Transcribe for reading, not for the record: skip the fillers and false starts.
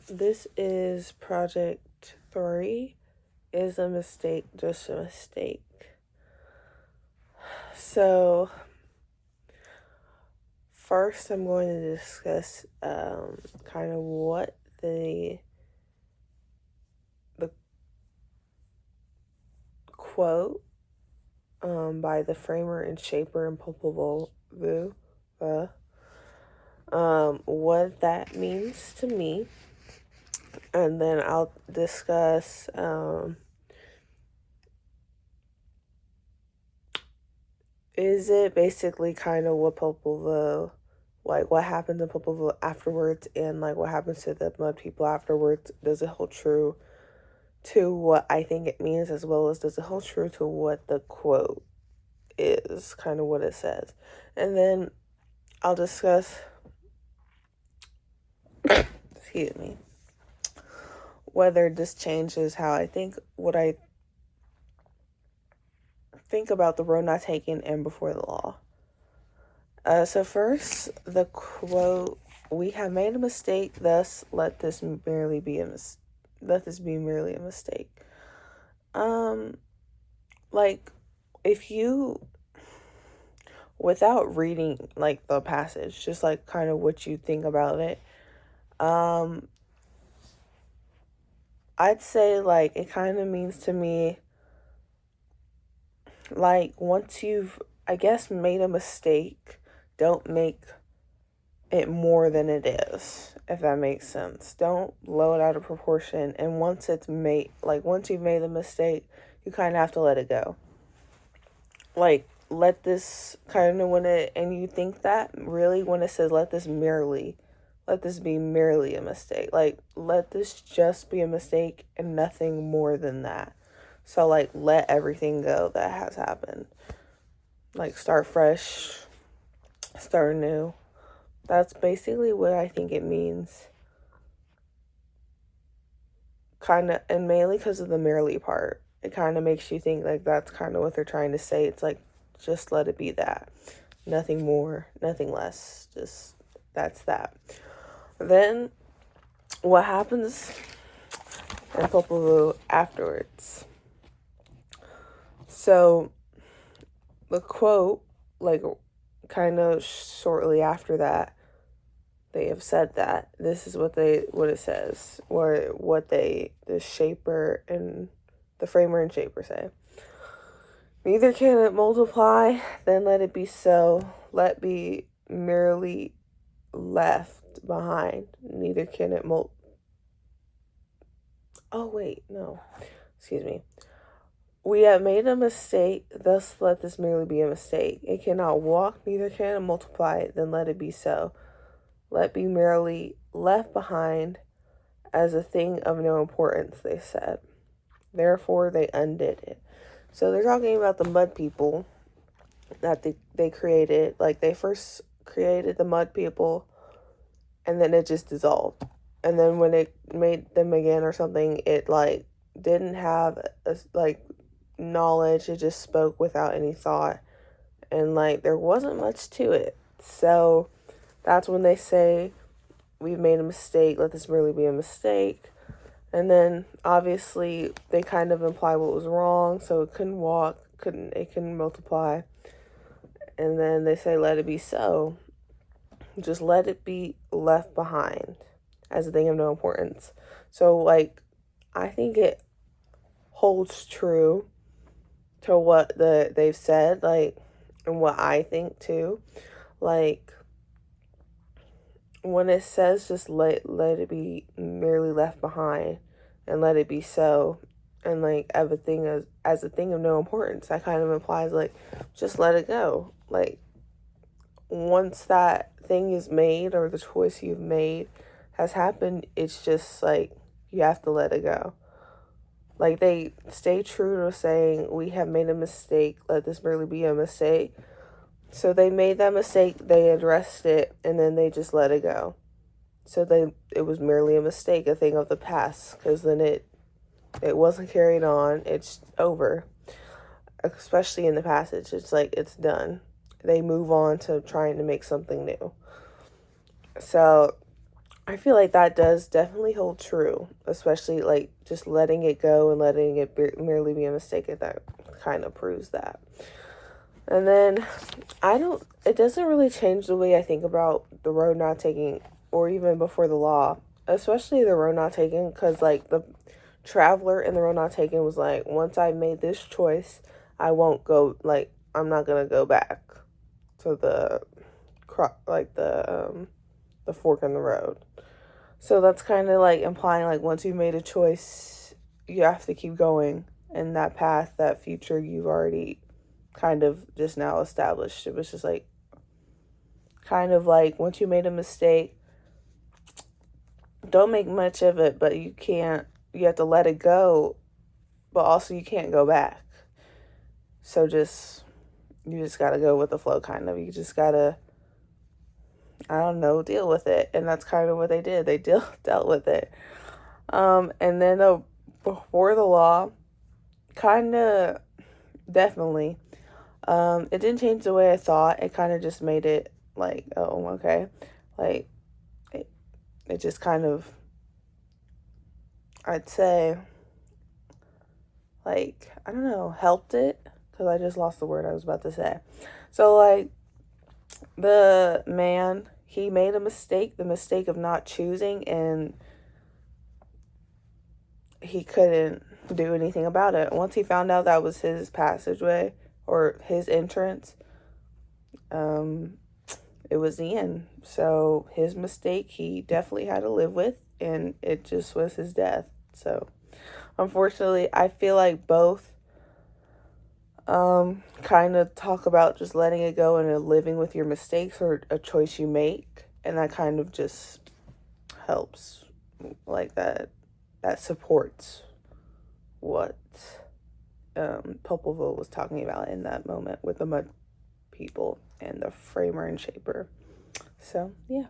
This is Project 3. Is a mistake just a mistake? So, first, I'm going to discuss kind of what the quote by the framer and shaper and Popol Vuh, what that means to me, and then I'll discuss is it basically kind of what Popol Vuh, like what happens to Popol Vuh afterwards, and like what happens to the mud people afterwards? Does it hold true to what I think it means, as well as does it hold true to what the quote is, kind of what it says? And then I'll discuss, excuse me, whether this changes how what I think about the road not taken and before the law. So first, the quote: "We have made a mistake, thus let this be merely a mistake." Um, like, if you, without reading like the passage, just like kind of what you think about it, I'd say like it kind of means to me like once you've, I guess, made a mistake, don't make it more than it is, if that makes sense. Don't blow it out of proportion. And once it's made, like once you've made the mistake, you kind of have to let it go. Like, let this kind of, when it, and you think that really when it says let this be merely a mistake. Like, let this just be a mistake and nothing more than that. So, like, let everything go that has happened. Like, start fresh, start new. That's basically what I think it means. Kind of, and mainly because of the merely part. It kind of makes you think like that's kind of what they're trying to say. It's like, just let it be that. Nothing more, nothing less. Just, that's that. Then, what happens in Popol Vuh afterwards? So, the quote, like, kind of shortly after that, they have said that this is what it says, or what the shaper and the framer and shaper say. Neither can it multiply, then let it be so. Let be merely left behind. Neither can it Oh wait, no. Excuse me. We have made a mistake, thus let this merely be a mistake. It cannot walk, neither can it multiply, then let it be so. Let be merely left behind as a thing of no importance, they said. Therefore, they undid it. So they're talking about the mud people that they created. Like, they first created the mud people, and then it just dissolved. And then when it made them again or something, it, like, didn't have, like, knowledge. It just spoke without any thought. And, like, there wasn't much to it. So that's when they say, we've made a mistake, let this really be a mistake. And then obviously they kind of imply what was wrong, so it couldn't walk, it couldn't multiply. And then they say let it be so. Just let it be left behind as a thing of no importance. So like, I think it holds true to what they've said, like, and what I think too. Like, when it says just let it be merely left behind and let it be so, and like everything as a thing of no importance, that kind of implies like just let it go. Like, once that thing is made or the choice you've made has happened, it's just like you have to let it go. Like, they stay true to saying we have made a mistake, let this merely be a mistake. So they made that mistake, they addressed it, and then they just let it go. So it was merely a mistake, a thing of the past, because then it wasn't carried on. It's over. Especially in the passage, it's like it's done. They move on to trying to make something new. So I feel like that does definitely hold true, especially like just letting it go and letting it merely be a mistake. That kind of proves that. And then it doesn't really change the way I think about the road not taking, or even before the law, especially the road not taking, because like the traveler in the road not taken was like, once I made this choice, I won't go, like, I'm not gonna go back to the fork in the road. So that's kind of like implying like once you've made a choice, you have to keep going in that path, that future you've already kind of just now established. It was just like kind of like once you made a mistake, don't make much of it, but you have to let it go, but also you can't go back. So you just got to go with the flow, kind of. You just got to, I don't know, deal with it. And that's kind of what they did. They dealt with it. And then before the law, kind of, definitely. It didn't change the way I thought. It kind of just made it like, oh, okay. Like, it just kind of, I'd say, like, I don't know, helped it. Because I just lost the word I was about to say. So, like, the man, he made a mistake, the mistake of not choosing, and he couldn't do anything about it. Once he found out that was his passageway or his entrance, it was the end. So his mistake, he definitely had to live with, and it just was his death. So unfortunately, I feel like both kind of talk about just letting it go and living with your mistakes or a choice you make, and that kind of just helps, like that supports what Poppleville was talking about in that moment with the mud people and the framer and shaper. So yeah.